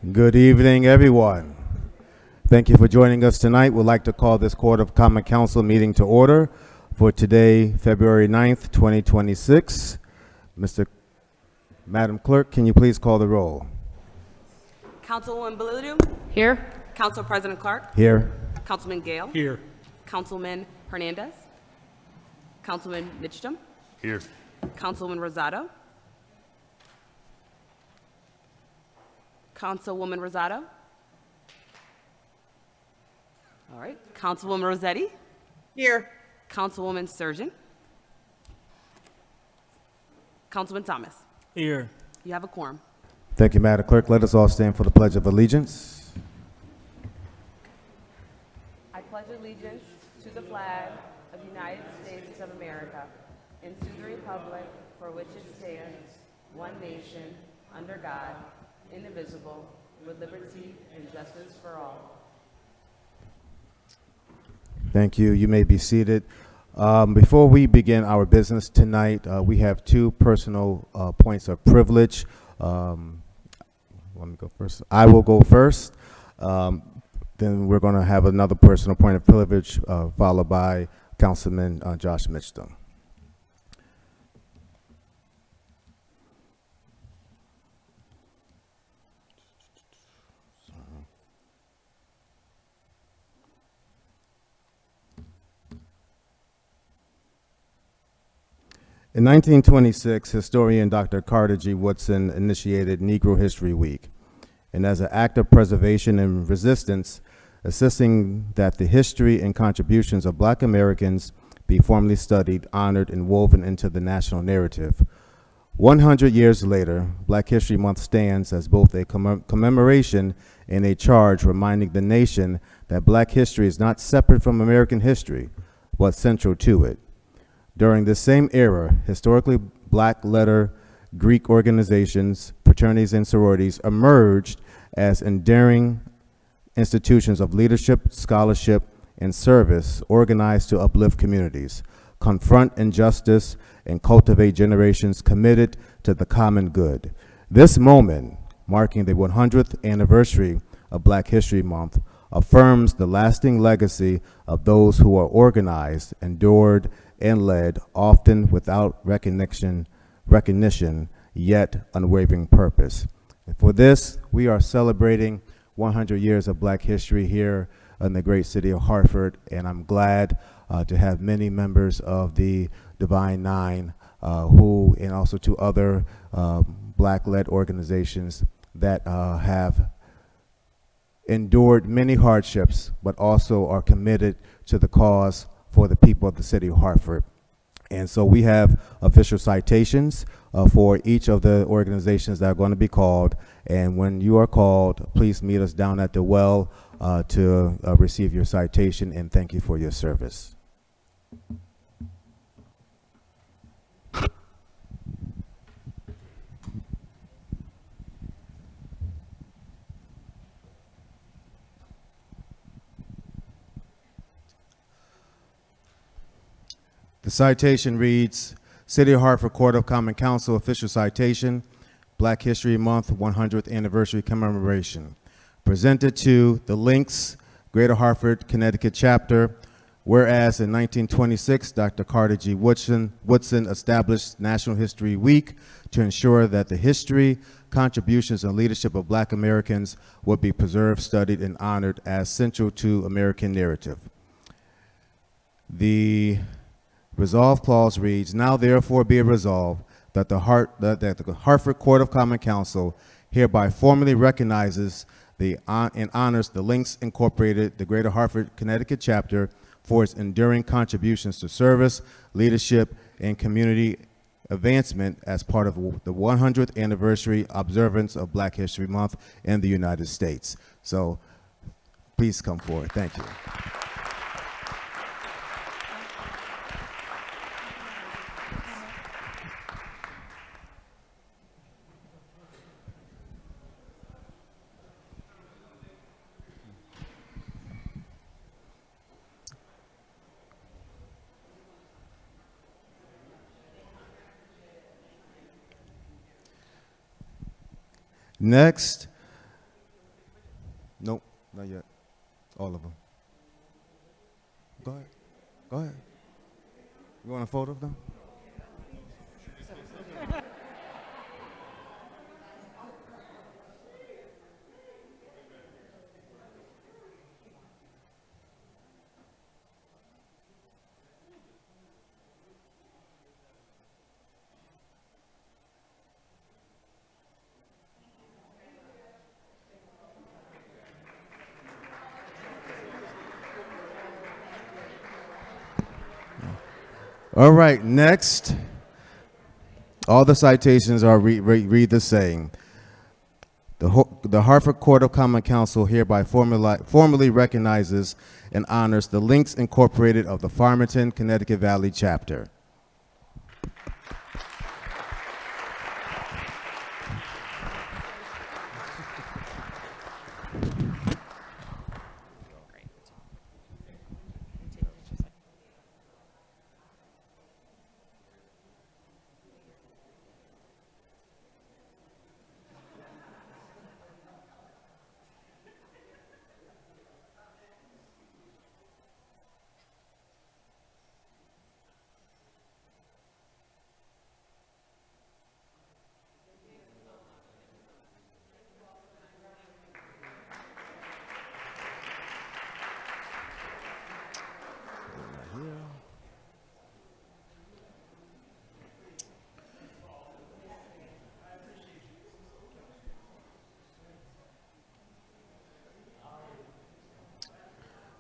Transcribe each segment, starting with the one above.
Good evening, everyone. Thank you for joining us tonight. We'd like to call this Court of Common Council meeting to order for today, February 9th, 2026. Madam Clerk, can you please call the roll? Councilwoman Baludu? Here. Council President Clark? Here. Councilman Gale? Here. Councilman Hernandez? Councilman Mitchum? Here. Councilwoman Rosado? Councilwoman Rosado? All right. Councilwoman Rossetti? Here. Councilwoman Surgeon? Councilman Thomas? Here. You have a quorum. Thank you, Madam Clerk. Let us all stand for the Pledge of Allegiance. I pledge allegiance to the flag of the United States of America and to the republic for which it stands, one nation, under God, indivisible, with liberty and justice for all. Thank you. You may be seated. Before we begin our business tonight, we have two personal points of privilege. Let me go first. I will go first. Then we're going to have another personal point of privilege, followed by Councilman Josh Mitchum. In 1926, historian Dr. Carter G. Woodson initiated Negro History Week, and as an act of preservation and resistance, insisting that the history and contributions of Black Americans be formally studied, honored, and woven into the national narrative. 100 years later, Black History Month stands as both a commemoration and a charge reminding the nation that Black history is not separate from American history, but central to it. During this same era, historically Black letter Greek organizations, fraternities, and sororities emerged as enduring institutions of leadership, scholarship, and service organized to uplift communities, confront injustice, and cultivate generations committed to the common good. This moment, marking the 100th anniversary of Black History Month, affirms the lasting legacy of those who are organized, endured, and led, often without recognition, yet unwavering purpose. And for this, we are celebrating 100 years of Black history here in the great city of Hartford, and I'm glad to have many members of the Divine Nine and also two other Black-led organizations that have endured many hardships, but also are committed to the cause for the people of the city of Hartford. And so we have official citations for each of the organizations that are going to be called. And when you are called, please meet us down at the well to receive your citation, and thank you for your service. The citation reads, City of Hartford Court of Common Council official citation, Black History Month 100th Anniversary Commemoration. Presented to the Links, Greater Hartford, Connecticut Chapter, whereas in 1926, Dr. Carter G. Woodson established National History Week to ensure that the history, contributions, and leadership of Black Americans would be preserved, studied, and honored as central to American narrative. The resolve clause reads, now therefore be it resolved that the Hartford Court of Common Council hereby formally recognizes and honors the Links Incorporated, the Greater Hartford, Connecticut Chapter for its enduring contributions to service, leadership, and community advancement as part of the 100th anniversary observance of Black History Month in the United States. So please come forward. Thank you. Next, Nope, not yet. All of them. Go ahead. Go ahead. You want a photo of them? All right, next. All the citations are read the same. The Hartford Court of Common Council hereby formally recognizes and honors the Links Incorporated of the Farmington, Connecticut Valley Chapter.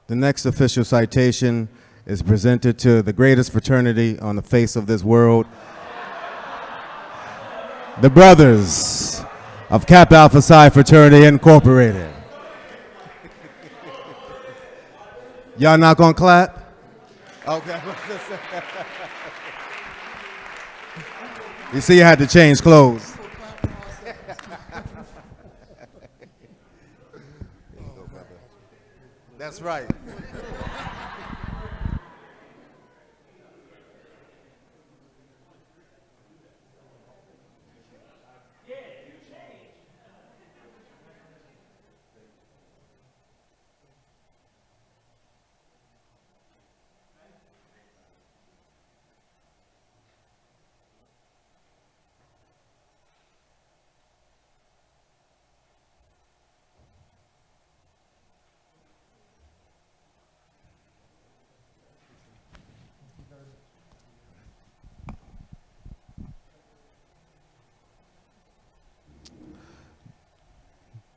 The next official citation is presented to the greatest fraternity on the face of this world, the Brothers of Kappa Alpha Psi Fraternity Incorporated. Y'all not gonna clap? Okay. You see, you had to change clothes. That's right.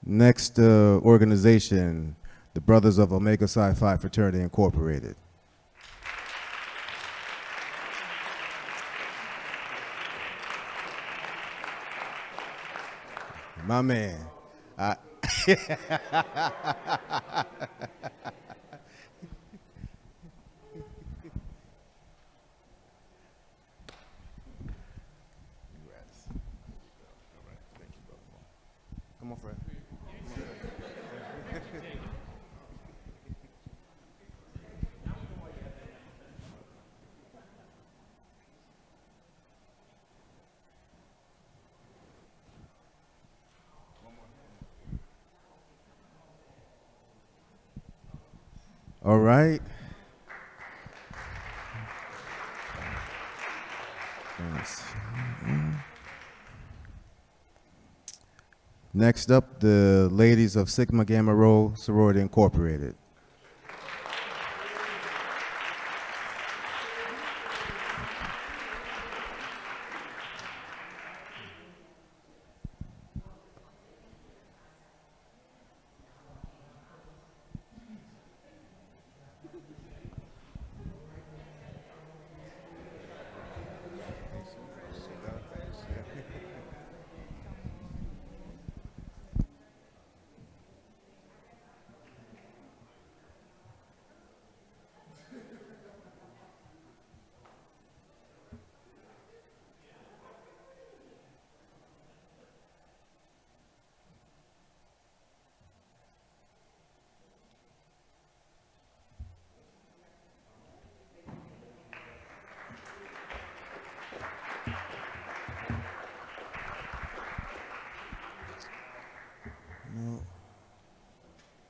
Next organization, the Brothers of Omega Psi Phi Fraternity Incorporated. My man. Come on, Fred. All right. Next up, the ladies of Sigma Gamma Rho Sorority Incorporated.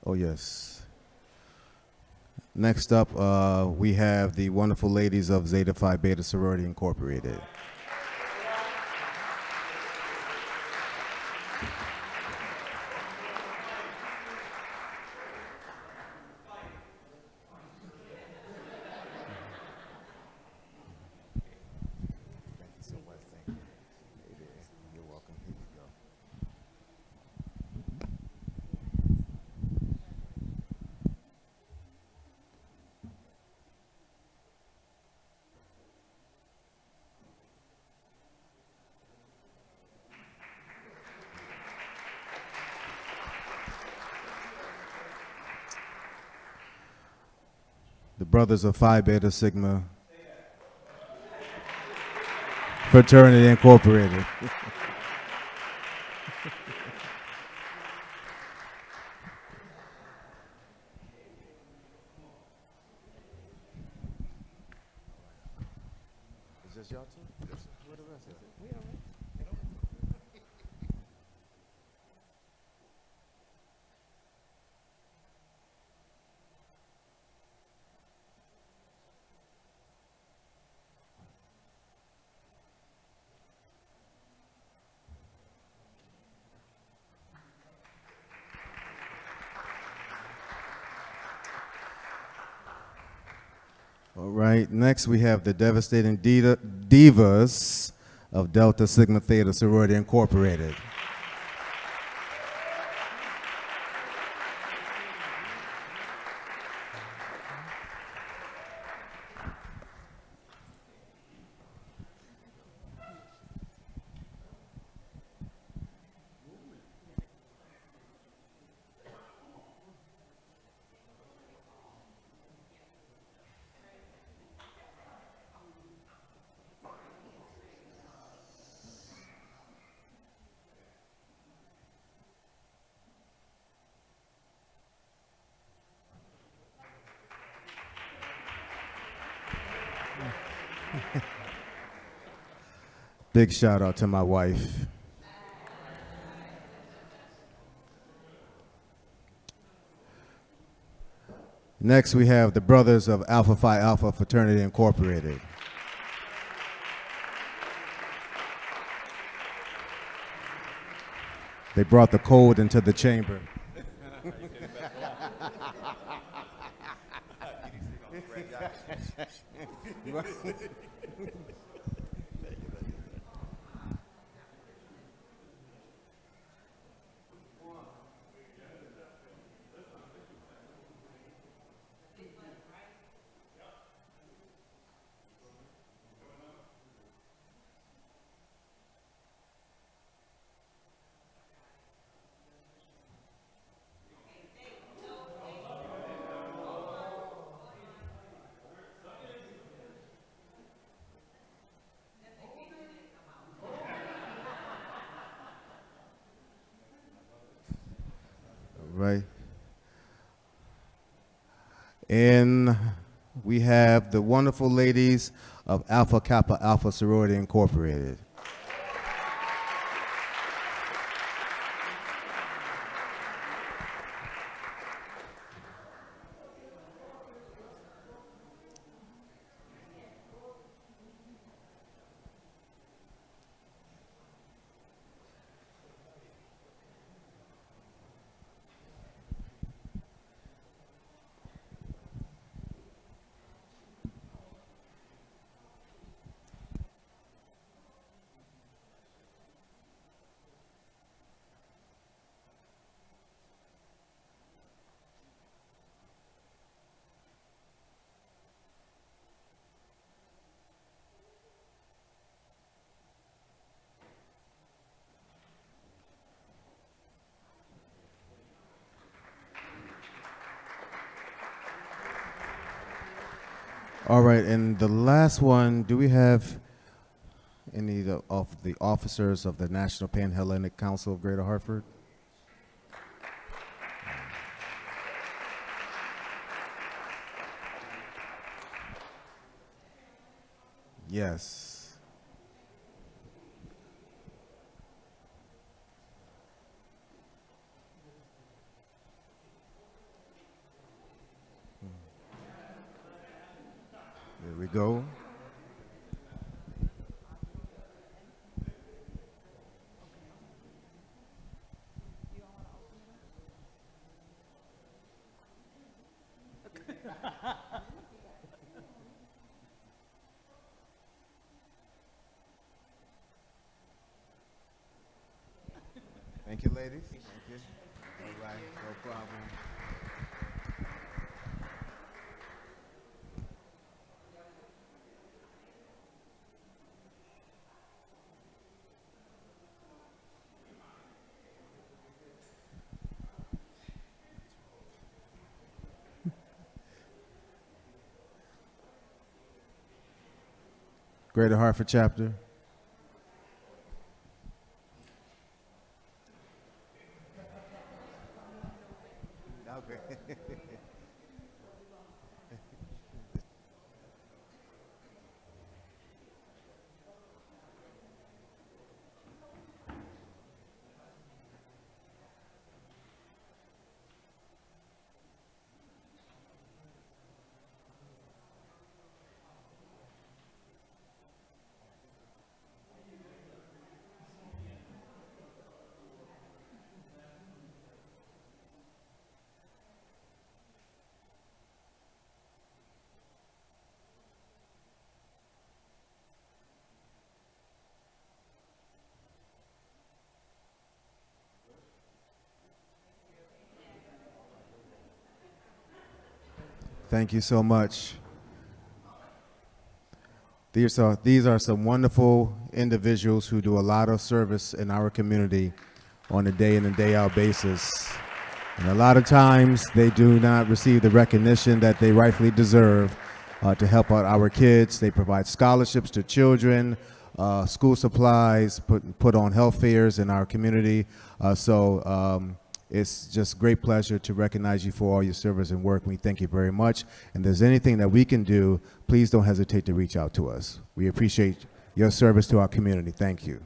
Oh, yes. Next up, we have the wonderful ladies of Zeta Phi Beta Sorority Incorporated. You're welcome. Here you go. The brothers of Phi Beta Sigma Fraternity Incorporated. Is this y'all too? Where the rest of it? We all right. All right, next we have the devastating divas of Delta Sigma Theta Sorority Incorporated. Big shout out to my wife. Next, we have the brothers of Alpha Phi Alpha Fraternity Incorporated. They brought the cold into the chamber. Right. And we have the wonderful ladies of Alpha Kappa Alpha Sorority Incorporated. All right, and the last one, do we have any of the officers of the National Pan-Hellenic Council of Greater Hartford? Yes. we go. Thank you, ladies. Thank you. All right, no problem. Greater Hartford chapter. Okay. Thank you so much. These are some wonderful individuals who do a lot of service in our community on a day in and day out basis. And a lot of times they do not receive the recognition that they rightfully deserve to help out our kids. They provide scholarships to children, school supplies, put on health fairs in our community. It's just great pleasure to recognize you for all your service and work. We thank you very much. And if there's anything that we can do, please don't hesitate to reach out to us. We appreciate your service to our community. Thank you.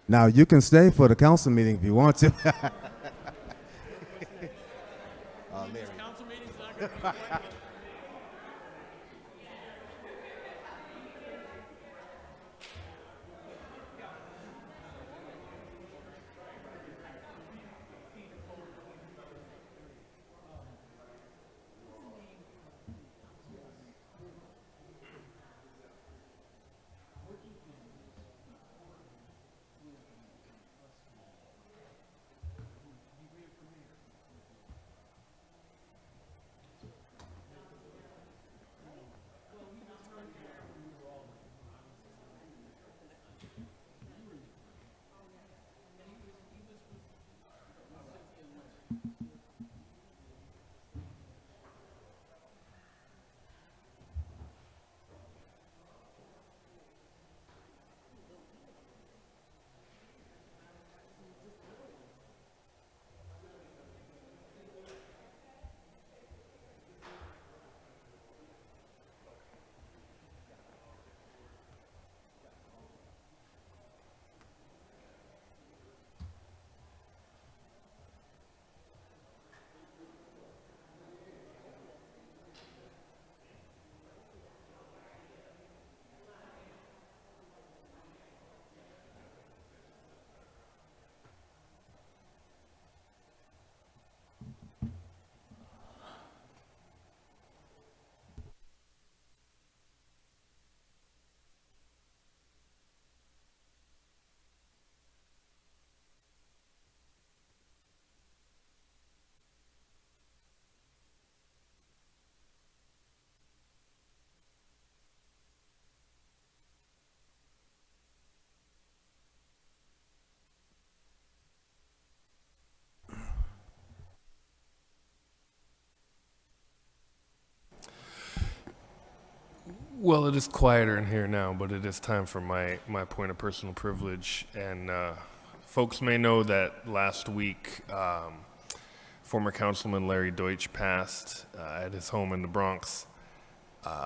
Now, you can stay for the council meeting if you want to. Well, it is quieter in here now, but it is time for my point of personal privilege. And folks may know that last week, former Councilman Larry Deutsch passed at his home in the Bronx.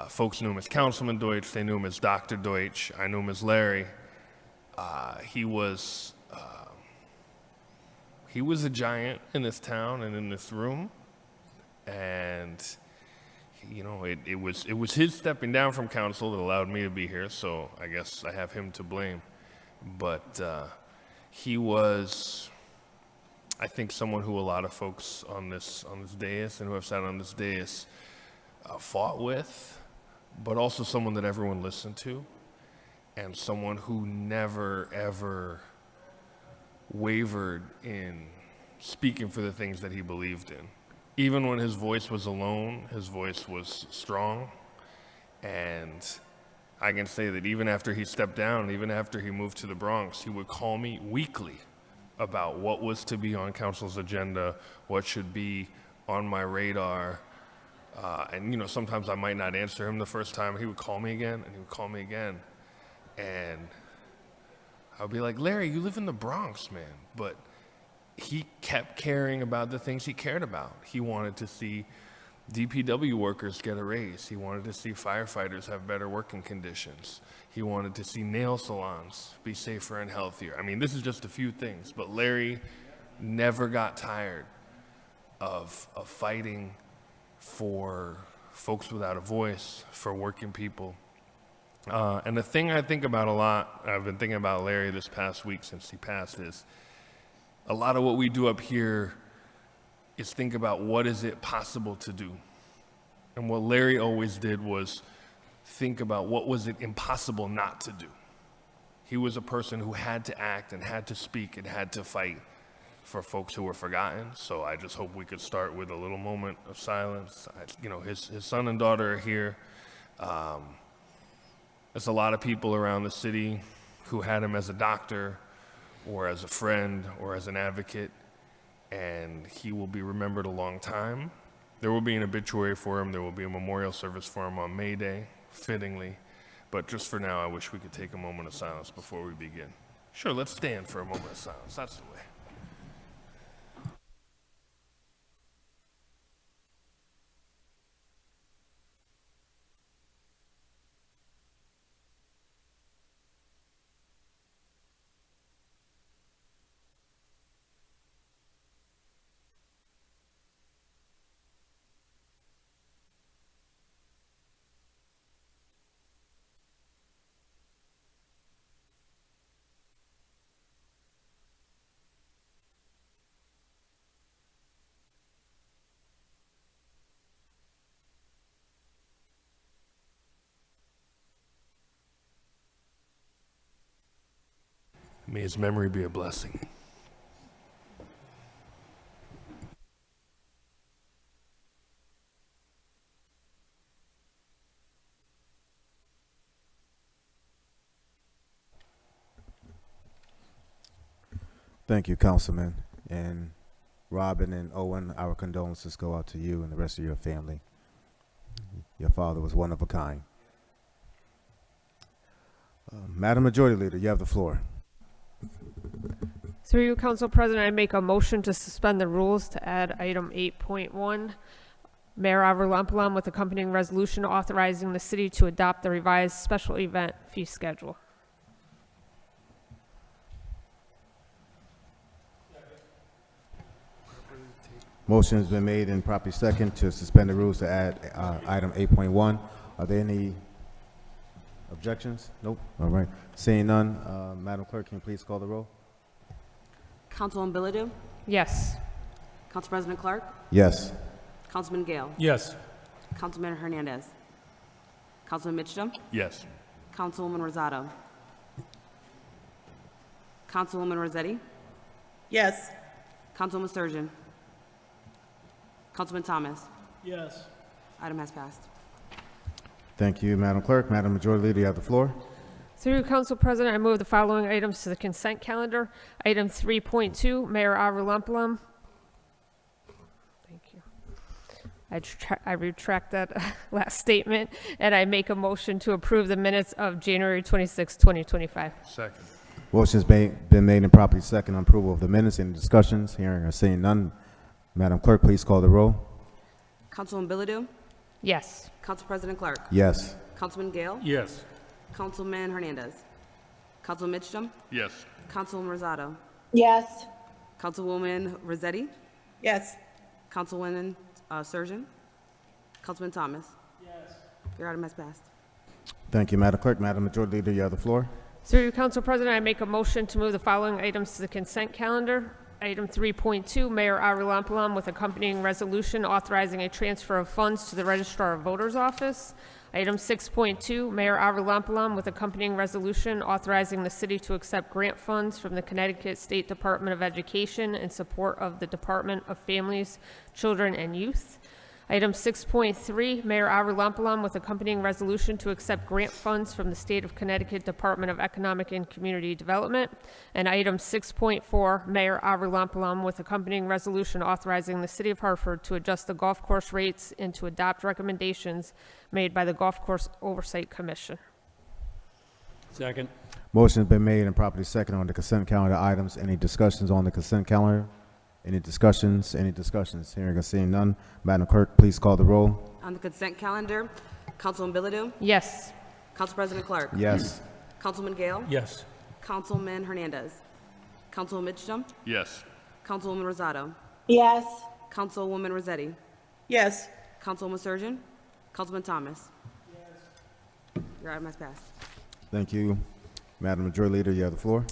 Folks knew him as Councilman Deutsch. They knew him as Dr. Deutsch. I knew him as Larry. He was a giant in this town and in this room, and you know, it was his stepping down from council that allowed me to be here. So I guess I have him to blame. But he was, I think, someone who a lot of folks on this dais and who have sat on this dais fought with, but also someone that everyone listened to, and someone who never, ever wavered in speaking for the things that he believed in. Even when his voice was alone, his voice was strong. And I can say that even after he stepped down, even after he moved to the Bronx, he would call me weekly about what was to be on council's agenda, what should be on my radar. And, you know, sometimes I might not answer him the first time. He would call me again, and he would call me again. And I would be like, Larry, you live in the Bronx, man. But he kept caring about the things he cared about. He wanted to see DPW workers get a raise. He wanted to see firefighters have better working conditions. He wanted to see nail salons be safer and healthier. I mean, this is just a few things, but Larry never got tired of fighting for folks without a voice, for working people. And the thing I think about a lot, I've been thinking about Larry this past week since he passed, is a lot of what we do up here is think about what is it possible to do. And what Larry always did was think about what was it impossible not to do. He was a person who had to act and had to speak and had to fight for folks who were forgotten. So I just hope we could start with a little moment of silence. You know, his son and daughter are here. There's a lot of people around the city who had him as a doctor or as a friend or as an advocate, and he will be remembered a long time. There will be an obituary for him. There will be a memorial service for him on May Day, fittingly. But just for now, I wish we could take a moment of silence before we begin. Sure, let's stand for a moment of silence. That's the way. May his memory be a blessing. Thank you, Councilman. And Robin and Owen, our condolences go out to you and the rest of your family. Your father was one of a kind. Madam Majority Leader, you have the floor. Through you, Council President, I make a motion to suspend the rules to add item 8.1, Mayor Avralampolam with accompanying resolution authorizing the city to adopt the revised special event fee schedule. Motion has been made and properly second to suspend the rules to add item 8.1. Are there any objections? Nope. All right. Seeing none, Madam Clerk, can you please call the roll? Councilwoman Billadou? Yes. Council President Clark? Yes. Councilman Gale? Yes. Councilman Hernandez? Councilman Mitchum? Yes. Councilwoman Rosado? Councilwoman Rossetti? Yes. Councilwoman Sturgeon? Councilman Thomas? Yes. Item has passed. Thank you, Madam Clerk. Madam Majority Leader, you have the floor. Through you, Council President, I move the following items to the consent calendar. Item 3.2, Mayor Avralampolam. Thank you. I retract that last statement, and I make a motion to approve the minutes of January 26, 2025. Second. Motion's been made and properly second on approval of the minutes. Any discussions? Hearing or seeing none, Madam Clerk, please call the roll. Councilwoman Billadou? Yes. Council President Clark. Yes. Councilman Gale. Yes. Councilman Hernandez. Councilman Mitchum. Yes. Councilwoman Rosado. Yes. Councilwoman Rossetti. Yes. Councilwoman Surgeon. Councilman Thomas. Yes. Your item has passed. Thank you, Madam Clerk. Madam Majority Leader, you have the floor. Through you, Council President, I make a motion to move the following items to the consent calendar. Item 3.2, Mayor Avrilampalam with accompanying resolution authorizing a transfer of funds to the Registrar of Voters Office. Item 6.2, Mayor Avrilampalam with accompanying resolution authorizing the city to accept grant funds from the Connecticut State Department of Education in support of the Department of Families, Children, and Youth. Item 6.3, Mayor Avrilampalam with accompanying resolution to accept grant funds from the State of Connecticut Department of Economic and Community Development. And item 6.4, Mayor Avrilampalam with accompanying resolution authorizing the City of Hartford to adjust the golf course rates and to adopt recommendations made by the Golf Course Oversight Commission. Second. Motion has been made and properly seconded on the consent calendar items. Any discussions on the consent calendar? Any discussions? Any discussions? Hearing and seeing none. Madam Clerk, please call the roll. On the consent calendar, Councilwoman Bilodeau. Yes. Council President Clark. Yes. Councilman Gale. Yes. Councilman Hernandez. Councilwoman Mitchum. Yes. Councilwoman Rosado. Yes. Councilwoman Rossetti. Yes. Councilwoman Surgeon. Councilman Thomas. Yes. Your item has passed. Thank you. Madam Majority Leader, you have the floor.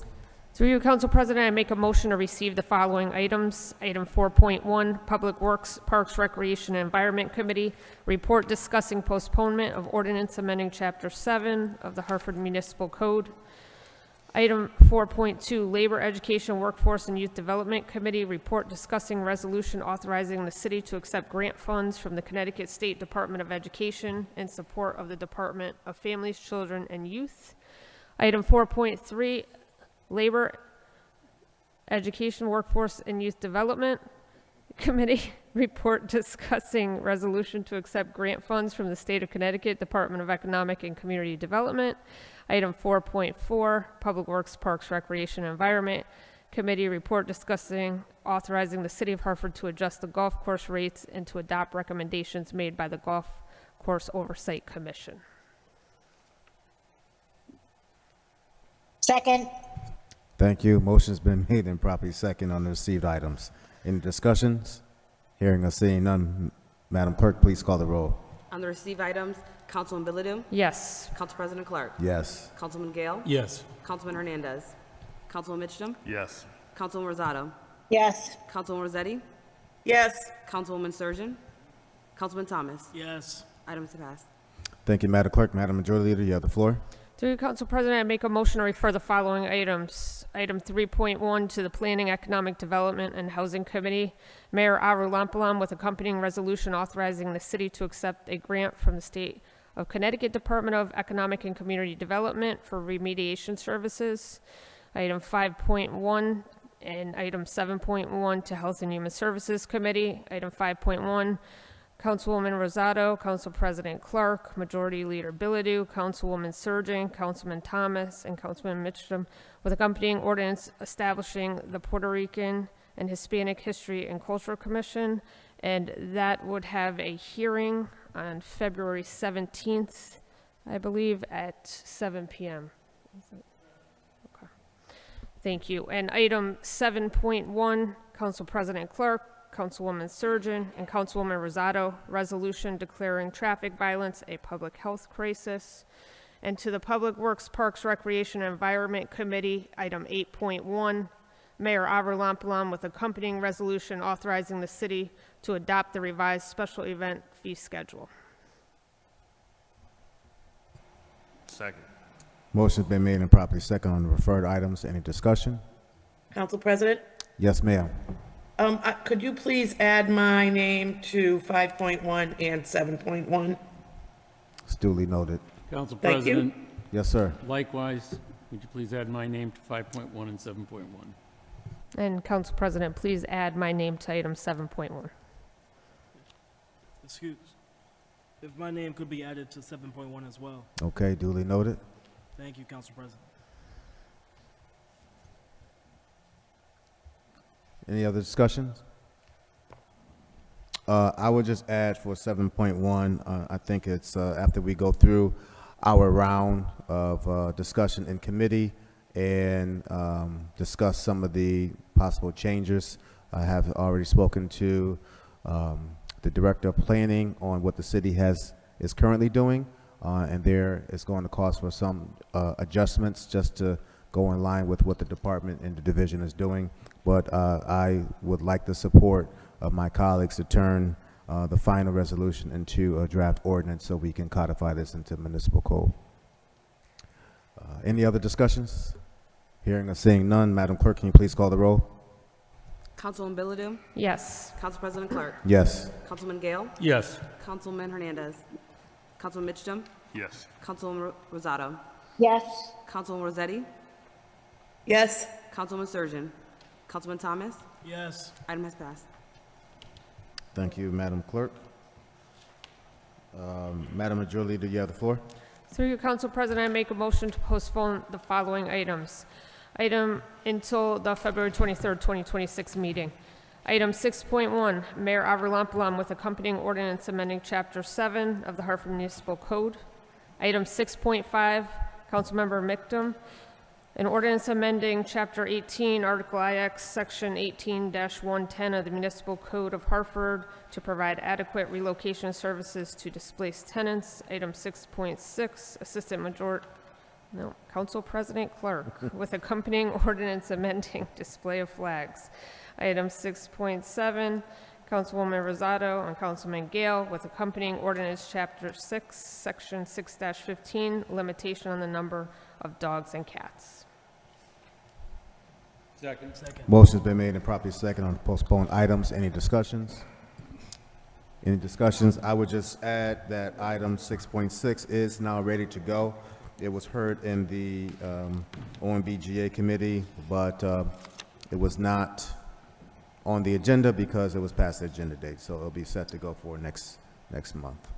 Through you, Council President, I make a motion to receive the following items. Item 4.1, Public Works, Parks, Recreation, and Environment Committee, report discussing postponement of ordinance amending Chapter 7 of the Hartford Municipal Code. Item 4.2, Labor, Education, Workforce, and Youth Development Committee, report discussing resolution authorizing the city to accept grant funds from the Connecticut State Department of Education in support of the Department of Families, Children, and Youth. Item 4.3, Labor, Education, Workforce, and Youth Development Committee report discussing resolution to accept grant funds from the State of Connecticut Department of Economic and Community Development. Item 4.4, Public Works, Parks, Recreation, and Environment Committee report discussing authorizing the City of Hartford to adjust the golf course rates and to adopt recommendations made by the Golf Course Oversight Commission. Second. Thank you. Motion's been made and properly seconded on the received items. Any discussions? Hearing or seeing none. Madam Clerk, please call the roll. On the received items, Councilwoman Bilodeau. Yes. Council President Clark. Yes. Councilman Gale. Yes. Councilman Hernandez. Councilwoman Mitchum. Yes. Councilwoman Rosado. Yes. Councilwoman Rossetti. Yes. Councilwoman Surgeon. Councilman Thomas. Yes. Items to pass. Thank you, Madam Clerk. Madam Majority Leader, you have the floor. Through you, Council President, I make a motion to refer the following items. Item 3.1 to the Planning, Economic Development, and Housing Committee. Mayor Avrilampalam with accompanying resolution authorizing the city to accept a grant from the State of Connecticut Department of Economic and Community Development for remediation services. Item 5.1 and item 7.1 to Health and Human Services Committee. Item 5.1, Councilwoman Rosado, Council President Clark, Majority Leader Bilodeau, Councilwoman Surgeon, Councilman Thomas, and Councilman Mitchum with accompanying ordinance establishing the Puerto Rican and Hispanic History and Cultural Commission, and that would have a hearing on February 17th, I believe, at 7 p.m. Okay. Thank you. And item 7.1, Council President Clark, Councilwoman Surgeon, and Councilwoman Rosado, resolution declaring traffic violence a public health crisis. And to the Public Works, Parks, Recreation, and Environment Committee, item 8.1, Mayor Avrilampalam with accompanying resolution authorizing the city to adopt the revised special event fee schedule. Second. Motion's been made and properly seconded on the referred items. Any discussion? Council President, Yes, ma'am. could you please add my name to 5.1 and 7.1? It's duly noted. Council Thank you. President, Yes, sir. likewise, would you please add my name to 5.1 and 7.1? And Council President, please add my name to item 7.1. Excuse. If my name could be added to 7.1 as well. Okay, duly noted. Thank you, Council President. Any other discussions? I would just add for 7.1, I think it's after we go through our round of discussion in committee and discuss some of the possible changes. I have already spoken to the Director of Planning on what the city is currently doing, and there is going to cost for some adjustments just to go in line with what the department and the division is doing. But I would like the support of my colleagues to turn the final resolution into a draft ordinance so we can codify this into municipal code. Any other discussions? Hearing or seeing none, Madam Clerk, can you please call the roll? Councilman Bilodeau? Yes. Council President Clark? Yes. Councilman Gale? Yes. Councilman Hernandez? Councilman Mitchum? Yes. Councilwoman Rosado? Yes. Councilwoman Rossetti? Yes. Councilman Surgeon? Councilman Thomas? Yes. Item has passed. Thank you, Madam Clerk. Madam Majority Leader, you have the floor. Through you, Council President, I make a motion to postpone the following items. Item until the February 23rd, 2026 meeting. Item 6.1, Mayor Avralam with accompanying ordinance amending Chapter 7 of the Hartford Municipal Code. Item 6.5, Councilmember Mictum, an ordinance amending Chapter 18, Article IX, Section 18-110 of the Municipal Code of Hartford to provide adequate relocation services to displaced tenants. Item 6.6, Council President Clark with accompanying ordinance amending display of flags. Item 6.7, Councilwoman Rosado and Councilman Gale with accompanying ordinance Chapter 6, Section 6-15, limitation on the number of dogs and cats. Second. Motion's been made and properly second on postponed items. Any discussions? Any discussions? I would just add that item 6.6 is now ready to go. It was heard in the OMBGA committee, but it was not on the agenda because it was past the agenda date. So it'll be set to go for next month,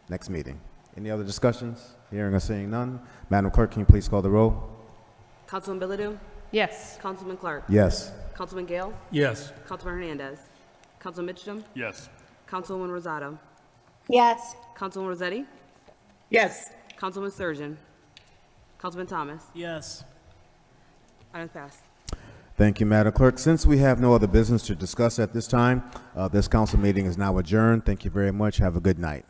next meeting. Any other discussions? Hearing or seeing none. Madam Clerk, can you please call the roll? Councilman Bilodeau? Yes. Councilman Clark? Yes. Councilman Gale? Yes. Councilman Hernandez? Councilman Mitchum? Yes. Councilwoman Rosado? Yes. Councilwoman Rossetti? Yes. Councilman Surgeon? Councilman Thomas? Yes. Item passed. Thank you, Madam Clerk. Since we have no other business to discuss at this time, this council meeting is now adjourned. Thank you very much. Have a good night.